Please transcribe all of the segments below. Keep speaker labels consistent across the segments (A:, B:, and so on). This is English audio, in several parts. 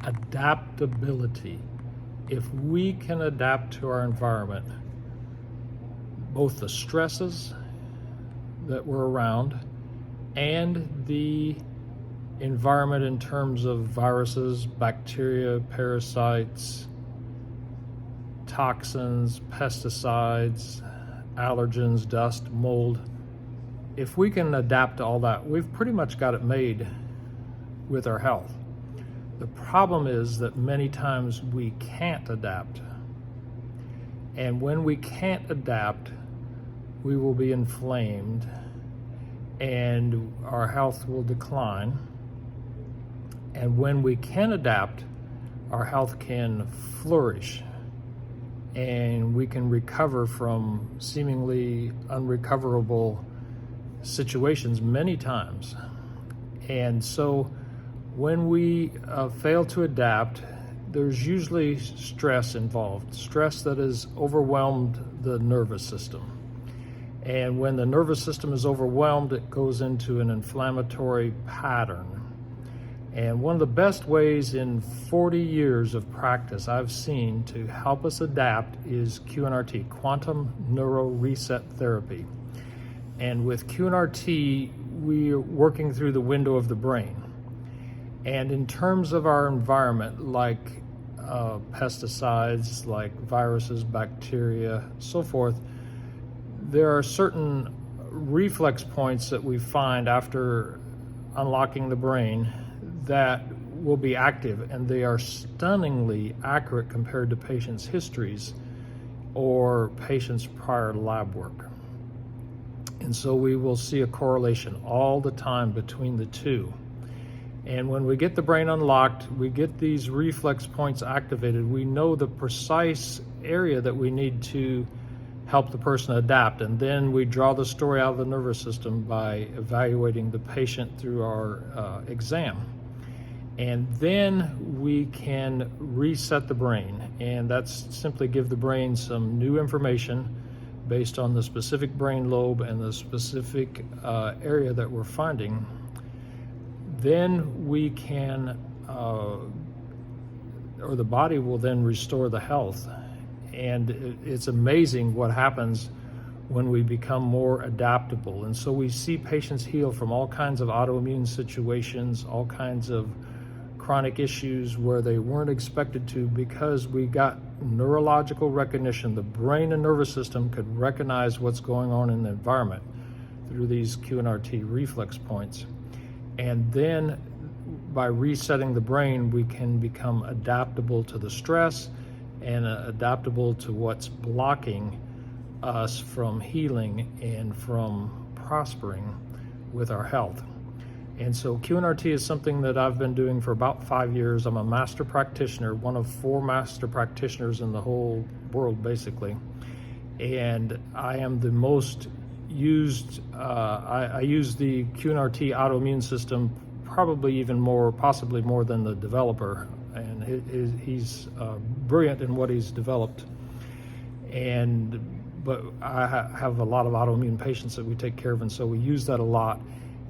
A: adaptability. If we can adapt to our environment, both the stresses that we're around and the environment in terms of viruses, bacteria, parasites, toxins, pesticides, allergens, dust, mold, if we can adapt to all that, we've pretty much got it made with our health. The problem is that many times we can't adapt. And when we can't adapt, we will be inflamed and our health will decline. And when we can adapt, our health can flourish and we can recover from seemingly unrecoverable situations many times. And so when we fail to adapt, there's usually stress involved, stress that has overwhelmed the nervous system. And when the nervous system is overwhelmed, it goes into an inflammatory pattern. And one of the best ways in 40 years of practice I've seen to help us adapt is QNRT, Quantum Neuro Reset Therapy. And with QNRT, we're working through the window of the brain. And in terms of our environment, like pesticides, like viruses, bacteria, so forth, there are certain reflex points that we find after unlocking the brain that will be active, and they are stunningly accurate compared to patients' histories or patients' prior lab work. And so we will see a correlation all the time between the two. And when we get the brain unlocked, we get these reflex points activated, we know the precise area that we need to help the person adapt. And then we draw the story out of the nervous system by evaluating the patient through our exam. And then we can reset the brain. And that's simply give the brain some new information based on the specific brain lobe and the specific area that we're finding. Then we can, or the body will then restore the health. And it's amazing what happens when we become more adaptable. And so we see patients heal from all kinds of autoimmune situations, all kinds of chronic issues where they weren't expected to, because we got neurological recognition. The brain and nervous system could recognize what's going on in the environment through these QNRT reflex points. And then by resetting the brain, we can become adaptable to the stress and adaptable to what's blocking us from healing and from prospering with our health. And so QNRT is something that I've been doing for about 5 years. I'm a master practitioner, one of 4 master practitioners in the whole world, basically. And I am the most used, I use the QNRT autoimmune system probably even more, possibly more than the developer. And he's brilliant in what he's developed. But I have a lot of autoimmune patients that we take care of, and so we use that a lot.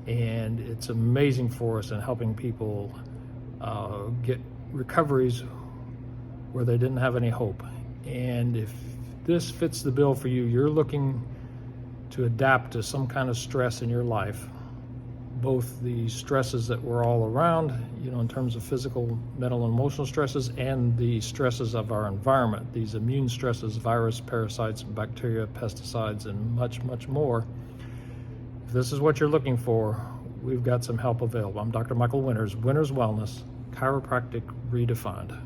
A: And it's amazing for us in helping people get recoveries where they didn't have any hope. And if this fits the bill for you, you're looking to adapt to some kind of stress in your life, both the stresses that we're all around, in terms of physical, mental, and emotional stresses, and the stresses of our environment, these immune stresses, virus, parasites, bacteria, pesticides, and much, much more. If this is what you're looking for, we've got some help available. I'm Dr. Michael Winters, Winters Wellness, Chiropractic Redefined.